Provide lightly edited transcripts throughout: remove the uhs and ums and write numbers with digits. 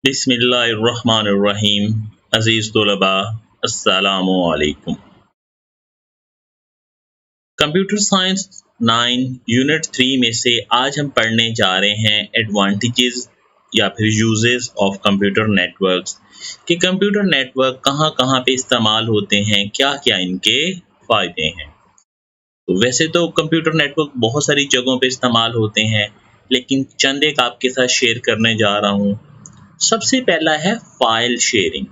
बिस्मिल्लाहिर्रहमानिर्रहीम। अज़ीज़ तलबा, अस्सलामु अलैकुम। कंप्यूटर साइंस 9 यूनिट 3 में से आज हम पढ़ने जा रहे हैं एडवांटेजेस या फिर यूजेस ऑफ कंप्यूटर नेटवर्क्स कि कंप्यूटर नेटवर्क कहाँ कहाँ पे इस्तेमाल होते हैं, क्या क्या इनके फ़ायदे हैं। तो वैसे तो कंप्यूटर नेटवर्क बहुत सारी जगहों पे इस्तेमाल होते हैं, लेकिन चंद एक आपके साथ शेयर करने जा रहा हूँ। सबसे पहला है फ़ाइल शेयरिंग।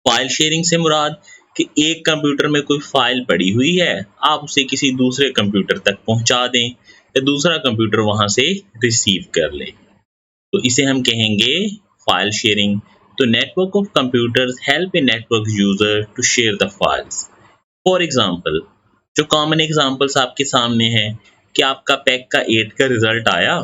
फाइल शेयरिंग से मुराद कि एक कंप्यूटर में कोई फाइल पड़ी हुई है, आप उसे किसी दूसरे कंप्यूटर तक पहुंचा दें या दूसरा कंप्यूटर वहां से रिसीव कर ले, तो इसे हम कहेंगे फाइल शेयरिंग। तो network of computers help a network user to share the files. For example, जो कॉमन एग्जांपल्स आपके सामने हैं कि आपका पैक का 8 का रिजल्ट आया।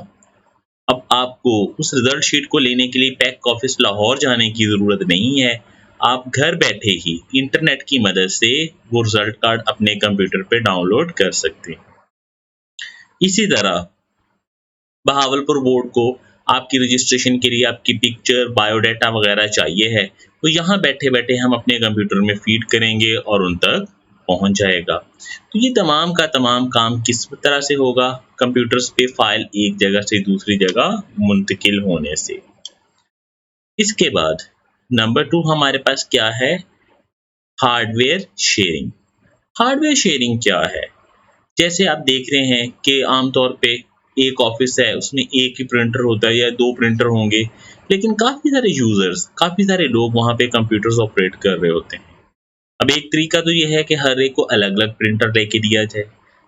अब आपको उस रिजल्ट शीट को लेने के लिए पैक ऑफिस लाहौर जाने की ज़रूरत नहीं है। आप घर बैठे ही इंटरनेट की मदद से वो रिजल्ट कार्ड अपने कंप्यूटर पे डाउनलोड कर सकते हैं। इसी तरह बहावलपुर बोर्ड को आपकी रजिस्ट्रेशन के लिए आपकी पिक्चर, बायोडाटा वगैरह चाहिए है, तो यहाँ बैठे बैठे हम अपने कंप्यूटर में फीड करेंगे और उन तक पहुँच जाएगा। तो ये तमाम का तमाम काम किस तरह से होगा? कंप्यूटर्स पे फाइल एक जगह से दूसरी जगह मुंतकिल होने से। इसके बाद नंबर 2 हमारे पास क्या है? Hardware sharing. हार्डवेयर शेयरिंग क्या है? जैसे आप देख रहे हैं कि आमतौर पे एक ऑफिस है, उसमें एक ही प्रिंटर होता है या 2 प्रिंटर होंगे, लेकिन काफ़ी सारे यूज़र्स, काफ़ी सारे लोग वहाँ पे कंप्यूटर्स ऑपरेट कर रहे होते हैं। अब एक तरीका तो ये है कि हर एक को अलग-अलग प्रिंटर लेके दिया जाए,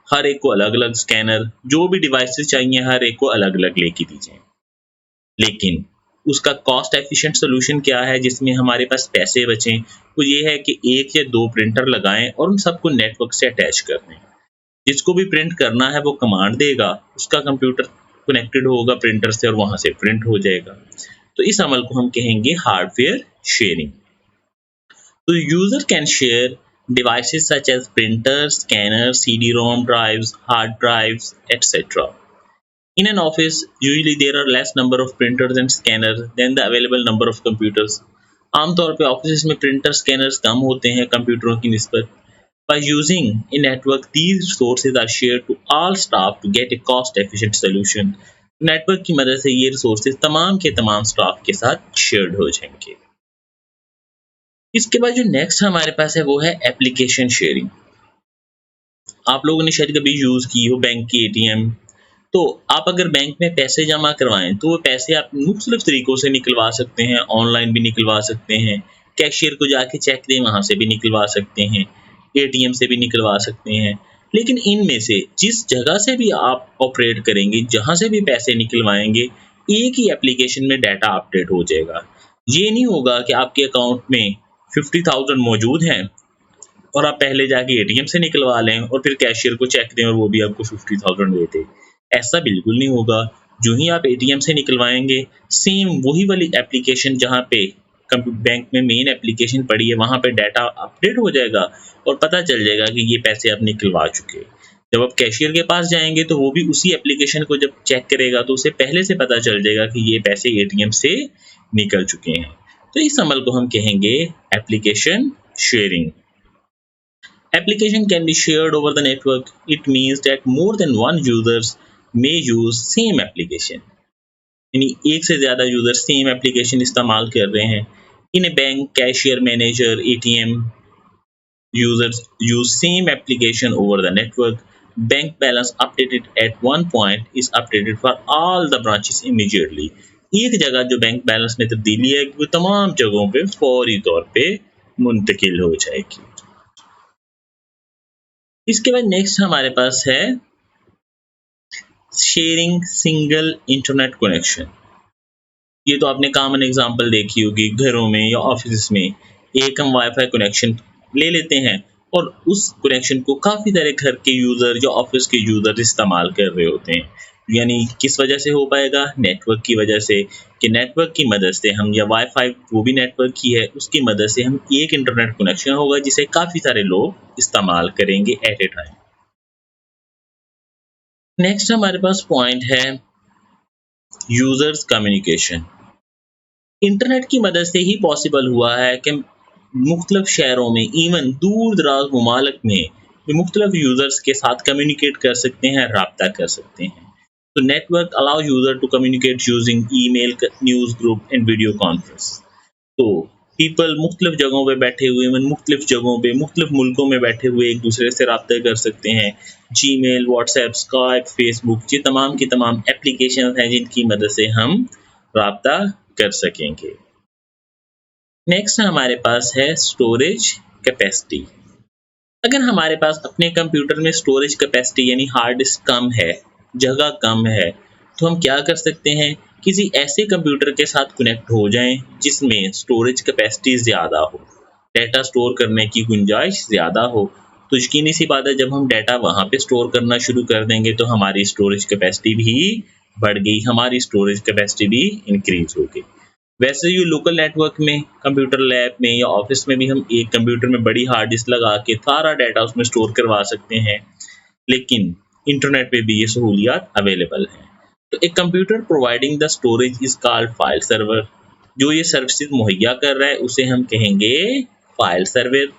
हर एक को अलग-अलग स्कैनर, जो भी डिवाइसेस चाहिए हर एक को अलग-अलग लेके दी जाए। लेकिन उसका कॉस्ट एफिशिएंट सॉल्यूशन क्या है जिसमें हमारे पास पैसे बचें? वो ये है कि 1 या 2 प्रिंटर लगाएँ और उन सबको नेटवर्क से अटैच कर दें। जिसको भी प्रिंट करना है वो कमांड देगा, उसका कंप्यूटर कनेक्टेड होगा प्रिंटर से और वहाँ से प्रिंट हो जाएगा। तो इस अमल को हम कहेंगे हार्डवेयर शेयरिंग। तो user can share devices such as printers, scanners, CD-ROM drives, hard drives, etc. In an office, usually there are less number of printers and scanners than the available number of computers. आमतौर पे office में printer scanners कम होते हैं कंप्यूटरों की निस्बत। By using a network, these resources are shared to all staff to get a cost-efficient solution. Network की मदद से ये रिसोर्सेज तमाम के तमाम स्टाफ के साथ शेयर्ड हो जाएंगे। इसके बाद जो नेक्स्ट हमारे पास है वो है एप्लीकेशन शेयरिंग। आप लोगों ने शायद कभी यूज़ की हो बैंक की एटीएम। तो आप अगर बैंक में पैसे जमा करवाएं तो वो पैसे आप मुख्तलिफ तरीक़ों से निकलवा सकते हैं, ऑनलाइन भी निकलवा सकते हैं, कैशियर को जाके चेक दें वहाँ से भी निकलवा सकते हैं, एटीएम से भी निकलवा सकते हैं। लेकिन इनमें से जिस जगह से भी आप ऑपरेट करेंगे, जहाँ से भी पैसे निकलवाएंगे, एक ही एप्लीकेशन में डाटा अपडेट हो जाएगा। ये नहीं होगा कि आपके अकाउंट में 50,000 मौजूद हैं और आप पहले जाके एटीएम से निकलवा लें और फिर कैशियर को चेक दें और वो भी आपको 50,000 दे दे। ऐसा बिल्कुल नहीं होगा। जो ही आप एटीएम से निकलवाएंगे, सेम वही वाली एप्लीकेशन जहाँ पे बैंक में मेन एप्लीकेशन पड़ी है वहाँ पे डाटा अपडेट हो जाएगा और पता चल जाएगा कि ये पैसे आप निकलवा चुके हैं। जब आप कैशियर के पास जाएंगे तो वो भी उसी एप्लीकेशन को जब चेक करेगा तो उसे पहले से पता चल जाएगा कि ये पैसे एटीएम से निकल चुके हैं। तो इस अमल को हम कहेंगे application sharing. Application can be shared over the network. It means that more than one users may use same application. यानी एक से ज़्यादा यूजर सेम एप्लीकेशन इस्तेमाल कर रहे हैं। In a bank, cashier, manager, ATM users use same application over the network. Bank balance updated at one point is updated for all the branches immediately. एक जगह जो बैंक बैलेंस में तब्दीली है वो तमाम जगहों पे फौरी तौर पे मुंतकिल हो जाएगी। इसके बाद नेक्स्ट हमारे पास है शेयरिंग सिंगल इंटरनेट कनेक्शन। ये तो आपने कॉमन एग्जांपल देखी होगी, घरों में या ऑफिस में एक हम वाईफाई कनेक्शन ले लेते हैं और उस कनेक्शन को काफ़ी सारे घर के यूज़र या ऑफिस के यूज़र इस्तेमाल कर रहे होते हैं। यानी किस वजह से हो पाएगा? नेटवर्क की वजह से, कि नेटवर्क की मदद से हम, या वाईफाई वो भी नेटवर्क की है, उसकी मदद से हम एक इंटरनेट कनेक्शन होगा जिसे काफ़ी सारे लोग इस्तेमाल करेंगे एट ए टाइम। नेक्स्ट हमारे पास पॉइंट है यूजर्स कम्युनिकेशन। इंटरनेट की मदद से ही पॉसिबल हुआ है कि मुख्तलिफ शहरों में, इवन दूर दराज ममालिक में भी मुख्तलिफ यूज़र्स के साथ कम्युनिकेट कर सकते हैं, रब्ता कर सकते हैं। तो network allow user to communicate using email, news group and video conference. तो पीपल मुख्तलिफ जगहों पे बैठे हुए, मुख्तलिफ जगहों पे, मुख्तलिफ मुल्कों में बैठे हुए एक दूसरे से रब्ता कर सकते हैं। जीमेल, व्हाट्सएप, स्काइप, फेसबुक, ये तमाम की तमाम एप्लीकेशन हैं जिनकी मदद से हम रब्ता कर सकेंगे। नेक्स्ट हमारे पास है स्टोरेज कैपेसिटी। अगर हमारे पास अपने कंप्यूटर में स्टोरेज कैपेसिटी यानी हार्ड डिस्क कम है, जगह कम है, तो हम क्या कर सकते हैं, किसी ऐसे कंप्यूटर के साथ कनेक्ट हो जाएं जिसमें स्टोरेज कैपेसिटी ज़्यादा हो, डाटा स्टोर करने की गुंजाइश ज़्यादा हो। तो यकीनी सी बात है, जब हम डाटा वहाँ पे स्टोर करना शुरू कर देंगे तो हमारी स्टोरेज कैपेसिटी भी बढ़ गई, हमारी स्टोरेज कैपेसिटी भी इंक्रीज हो गई। वैसे ही लोकल नेटवर्क में, कंप्यूटर लैब में या ऑफिस में भी हम एक कंप्यूटर में बड़ी हार्ड डिस्क लगा के सारा डाटा उसमें स्टोर करवा सकते हैं, लेकिन इंटरनेट पे भी ये सहूलियात अवेलेबल हैं। तो एक computer providing the storage is called file server. जो ये सर्विसेज मुहैया कर रहा है उसे हम कहेंगे फाइल सर्वर।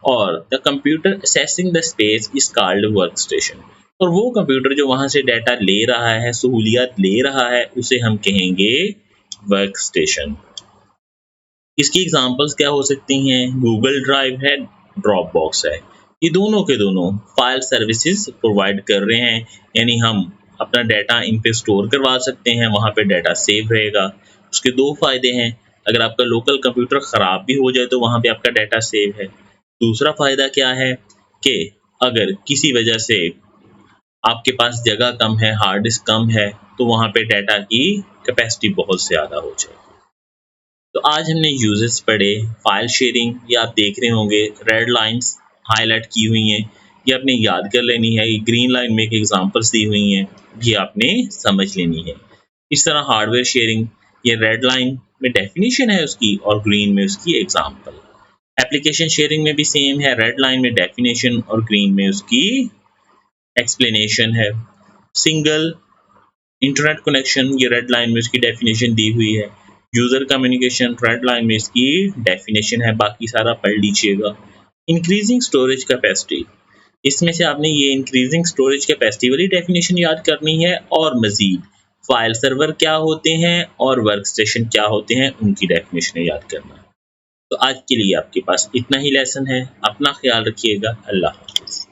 और the computer assessing the space is called work station. और वो कंप्यूटर जो वहाँ से डाटा ले रहा है, सहूलियात ले रहा है, उसे हम कहेंगे वर्क स्टेशन। इसकी एग्जांपल्स क्या हो सकती हैं, गूगल ड्राइव है, ड्रॉप बॉक्स है। ये दोनों के दोनों फाइल सर्विसेज प्रोवाइड कर रहे हैं, यानी हम अपना डाटा इन पे स्टोर करवा सकते हैं, वहाँ पे डाटा सेव रहेगा। उसके दो फ़ायदे हैं, अगर आपका लोकल कंप्यूटर ख़राब भी हो जाए तो वहाँ पे आपका डाटा सेव है। दूसरा फ़ायदा क्या है कि अगर किसी वजह से आपके पास जगह कम है, हार्ड डिस्क कम है, तो वहाँ पे डाटा की कैपेसिटी बहुत ज़्यादा हो जाए। तो आज हमने यूजेस पढ़े, फाइल शेयरिंग, ये आप देख रहे होंगे रेड लाइंस हाईलाइट की हुई हैं, ये आपने याद कर लेनी है। ये ग्रीन लाइन में एक एग्जांपल्स दी हुई हैं, ये आपने समझ लेनी है। इस तरह हार्डवेयर शेयरिंग, ये रेड लाइन में डेफिनेशन है उसकी और ग्रीन में उसकी एग्जांपल। एप्लीकेशन शेयरिंग में भी सेम है, रेड लाइन में डेफिनेशन और ग्रीन में उसकी एक्सप्लेनेशन है। सिंगल इंटरनेट कनेक्शन, ये रेड लाइन में उसकी डेफिनेशन दी हुई है। यूज़र कम्युनिकेशन, रेड लाइन में इसकी डेफिनेशन है, बाकी सारा पढ़ लीजिएगा। इंक्रीजिंग स्टोरेज कैपेसिटी, इसमें से आपने ये इंक्रीजिंग स्टोरेज कैपेसिटी वाली डेफिनेशन याद करनी है, और मज़ीद फाइल सर्वर क्या होते हैं और वर्क स्टेशन क्या होते हैं उनकी डेफिनेशन याद करना है। तो आज के लिए आपके पास इतना ही लेसन है। अपना ख्याल रखिएगा। अल्लाह हाफ़िज़।